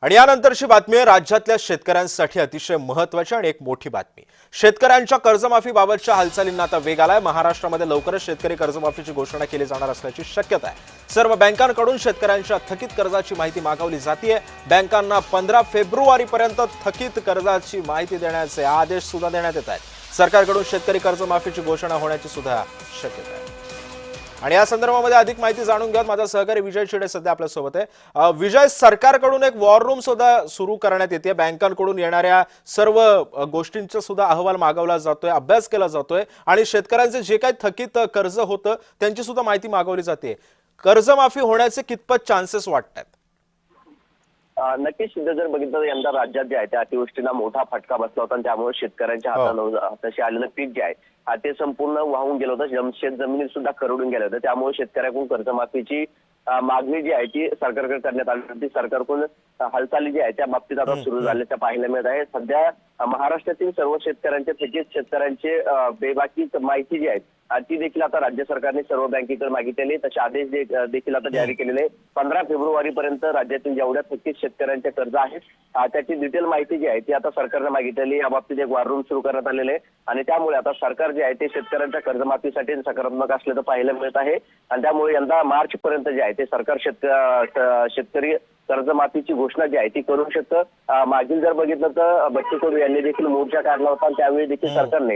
आणि यानंतरची बातमी आहे राज्यातल्या शेतकऱ्यांसाठी अतिशय महत्त्वाची आणि एक मोठी बातमी। शेतकऱ्यांच्या कर्जमाफीबाबतच्या हालचालींना आता वेग आलाय। महाराष्ट्रामध्ये लवकरच शेतकरी कर्जमाफीची घोषणा केली जाणार असल्याची शक्यता आहे। सर्व बँकांकडून शेतकऱ्यांच्या थकीत कर्जाची माहिती मागवली जाते। बँकांना 15 फेब्रुवारीपर्यंत थकीत कर्जाची माहिती देण्याचे आदेश सुद्धा देण्यात येत आहेत। सरकारकडून शेतकरी कर्जमाफीची घोषणा होण्याची सुद्धा शक्यता आहे। आणि या संदर्भामध्ये अधिक माहिती जाणून घेऊन माझा सहकारी विजय शिडे सध्या आपल्या सोबत आहे। विजय, सरकारकडून एक वॉर रूम सुद्धा सुरू करण्यात येते। बँकांकडून येणाऱ्या सर्व गोष्टींचा सुद्धा अहवाल मागवला जातोय, अभ्यास केला जातोय आणि शेतकऱ्यांचे जे काही थकीत कर्ज होतं त्यांची सुद्धा माहिती मागवली जाते। कर्जमाफी होण्याचे कितपत चान्सेस वाटतात? नक्कीच जर बघितलं तर यंदा राज्यात जे आहे त्या अतिवृष्टीला मोठा फटका बसला होता आणि त्यामुळे शेतकऱ्यांच्या हाताशी आलेलं पीक जे आहे ते संपूर्ण वाहून गेलं होतं। शेत जमिनी सुद्धा खरडून गेल्या होत्या। त्यामुळे शेतकऱ्यांकडून कर्जमाफीची मागणी जी आहे ती सरकारकडे करण्यात आली होती। सरकारकडून हालचाली जी आहे त्या बाबतीत आता सुरू झाल्याचं पाहायला मिळत आहे। सध्या महाराष्ट्रातील सर्व शेतकऱ्यांचे थकीत शेतकऱ्यांचे बेबाकी माहिती जी आहे ती देखील आता राज्य सरकारने सर्व बँकेकडे मागितलेली आहे। तसे आदेश देखील आता जारी केलेले आहे। 15 फेब्रुवारीपर्यंत राज्यातील जेवढ्या थकीत शेतकऱ्यांचे कर्ज आहेत त्याची डिटेल माहिती जी आहे ती आता सरकारने मागितलेली आहे। या बाबतीत एक वॉर रूम सुरू करण्यात आलेले आहे आणि त्यामुळे आता सरकार जे आहे ते शेतकऱ्यांच्या कर्जमाफीसाठी सकारात्मक असल्याचं पाहायला मिळत आहे आणि त्यामुळे यंदा मार्च पर्यंत जे आहे ते सरकार शेतकरी कर्जमाफीची घोषणा जी आहे ती करू शकतं। मागील जर बघितलं तर बच्चू कडू यांनी देखील मोर्चा काढला होता। त्यावेळी देखील सरकारने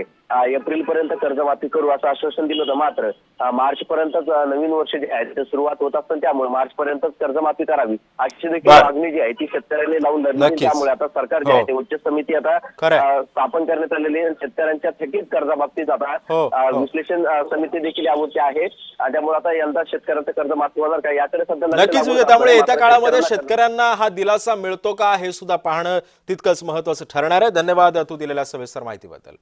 एप्रिल पर्यंत कर्जमाफी करू असं आश्वासन दिलं होतं। मात्र मार्च पर्यंत नवीन वर्ष जे आहे ते सुरुवात होत असताना त्यामुळे मार्च पर्यंतच कर्जमाफी करावी अशी देखील मागणी जी आहे ती शेतकऱ्यांनी लावून धरली। त्यामुळे आता सरकार जे आहे ते उच्च समिती आता स्थापन करण्यात आलेली आहे। शेतकऱ्यांच्या थकीत कर्जाबाबतीत आता विश्लेषण समिती देखील यावरती आहे। त्यामुळे आता यंदा शेतकऱ्यांचं कर्जमाफी होणार का याकडे सध्या नक्कीच म्हणजे त्यामुळे येत्या काळामध्ये शेतकऱ्यांना हा दिलासा मिळतो का हे सुद्धा पाहणं तितकंच महत्त्वाचं ठरणार आहे। धन्यवाद तू दिलेल्या सविस्तर माहितीबद्दल।